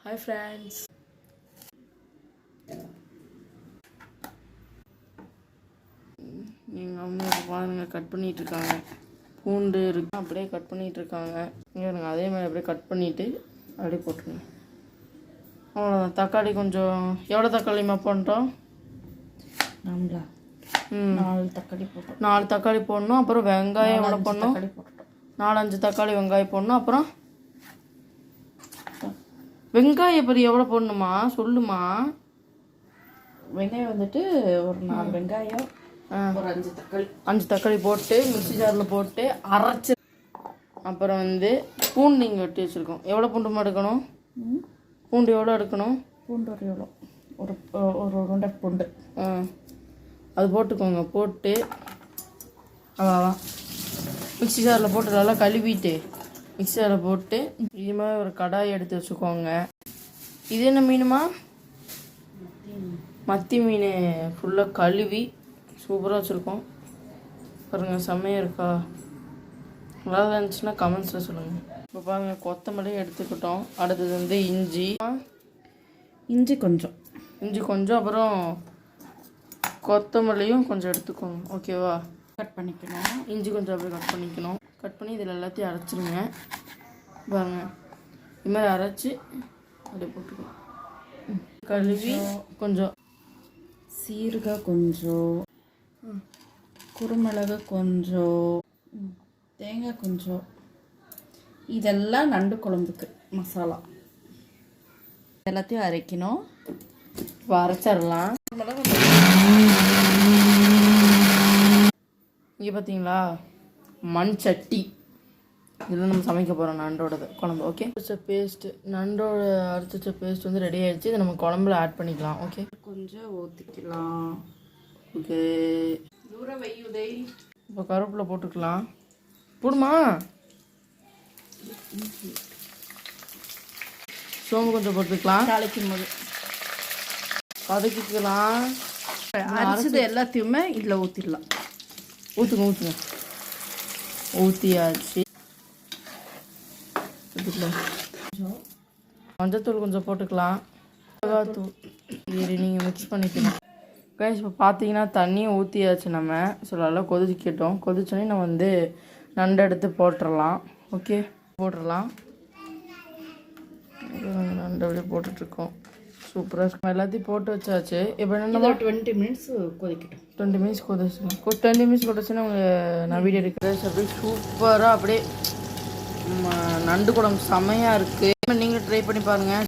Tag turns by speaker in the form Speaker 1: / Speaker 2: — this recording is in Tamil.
Speaker 1: ஹாய் ஃப்ரெண்ட்ஸ், எங்கள் அம்மா பாருங்க கட் பண்ணிகிட்டு இருக்காங்க. பூண்டு இருக்கு, அப்படியே கட் பண்ணிகிட்டு இருக்காங்க. இங்கே எனக்கு அதே மாதிரி அப்படியே கட் பண்ணிவிட்டு அப்படியே போட்டுருங்க. அவ்வளோதான். தக்காளி கொஞ்சம் எவ்வளோ தக்காளிமா பண்ணுறோம்?
Speaker 2: நம்மளா 4 தக்காளி போட்டோம்.
Speaker 1: 4 தக்காளி போடணும். அப்புறம் வெங்காயம் எவ்வளோ போடணும்? 4-5 தக்காளி வெங்காயம் போடணும். அப்புறம் வெங்காயம் பற்றி எவ்வளோ போடணுமா சொல்லுமா?
Speaker 2: வெங்காயம் வந்துட்டு ஒரு 4 வெங்காயம், ஒரு 5
Speaker 1: தக்காளி போட்டு மிக்ஸி ஜாரில் போட்டு அரைச்சி. அப்புறம் பூண்டு நீங்கள் வெட்டி வச்சுருக்கோம். எவ்வளோ பூண்டு எடுக்கணும்? பூண்டு எவ்வளோ எடுக்கணும்?
Speaker 2: பூண்டு ஒரு எவ்வளோ, ஒரு உருண்டை பூண்டு
Speaker 1: அது போட்டுக்கோங்க. போட்டு அவ்வளோதான். மிக்ஸி ஜாரில் போட்டு நல்லா கழுவிட்டு மிக்ஸி ஜாரில் போட்டு இது மாதிரி ஒரு கடாய் எடுத்து வச்சுக்கோங்க. இது என்ன மீனுமா? மத்தி மீன். ஃபுல்லாக கழுவி சூப்பராக வச்சுருக்கோம் பாருங்கள். செம்மையாக இருக்கா? நல்லா இருந்துச்சுன்னா கமெண்ட்ஸில் சொல்லுங்கள். இப்போ பாருங்கள், கொத்தமல்லி எடுத்துக்கிட்டோம். அடுத்தது
Speaker 2: இஞ்சி கொஞ்சம்,
Speaker 1: அப்புறம் கொத்தமல்லியும் கொஞ்சம் எடுத்துக்கோங்க. ஓகேவா?
Speaker 2: கட் பண்ணிக்கணும்.
Speaker 1: இஞ்சி கொஞ்சம் அப்படியே கட் பண்ணிக்கணும். கட் பண்ணி இதில் எல்லாத்தையும் அரைச்சிருங்க. பாருங்க, இது மாதிரி அரைச்சி அப்படியே போட்டுக்கணும். கழுவி கொஞ்சம்
Speaker 2: சீரகம் கொஞ்சம், குருமிளகு கொஞ்சம், தேங்காய் கொஞ்சம். இதெல்லாம் நண்டு குழம்புக்கு மசாலா. எல்லாத்தையும் அரைக்கணும்.
Speaker 1: இப்போ அரைச்சிடலாம். இங்கே பார்த்தீங்களா, மண் சட்டி. இதில் நம்ம சமைக்க போகிறோம் நண்டோடது குழம்பு. ஓகே, பேஸ்ட்டு நண்டோட அரைச்ச பேஸ்ட் ரெடி ஆகிடுச்சு. இதை நம்ம குழம்புல ஆட் பண்ணிக்கலாம். ஓகே,
Speaker 2: கொஞ்சம் ஊற்றிக்கலாம்.
Speaker 1: ஓகே,
Speaker 2: தூர வையுதை.
Speaker 1: இப்போ கருவேப்பிலை போட்டுக்கலாம். போடுமா? சோம்பு கொஞ்சம் போட்டுக்கலாம்.
Speaker 2: தாளிக்கும் போது
Speaker 1: வதக்கிக்கலாம்.
Speaker 2: அரைச்சது எல்லாத்தையுமே இதில் ஊற்றிடலாம்.
Speaker 1: ஊற்றுங்க. ஊற்றியாச்சு. மஞ்சத்தூள் கொஞ்சம் போட்டுக்கலாம். மிளகாத்தூள் நீங்கள் மிக்ஸ் பண்ணிக்கணும். கைஸ், இப்போ பார்த்தீங்கன்னா தண்ணியும் ஊற்றியாச்சு. நம்ம நல்லா கொதிக்கட்டும். கொதிச்சோடனே நம்ம நண்டு எடுத்து போட்டுடலாம். ஓகே, போட்டுடலாம். நண்டு அப்படியே போட்டுட்ருக்கோம். சூப்பராக எல்லாத்தையும் போட்டு வச்சாச்சு. இப்போ என்ன
Speaker 2: 20 மினிட்ஸ் கொதிக்கட்டும்.
Speaker 1: 20 மினிட்ஸ் கொதிச்சுங்க. 20 மினிட்ஸ் கொதிச்சுன்னா நான் வீடியோ எடுக்கிறேன். அப்படியே சூப்பராக அப்படியே நண்டு குழம்பு செம்மையாக இருக்குது. நீங்களும் ட்ரை பண்ணி பாருங்கள்.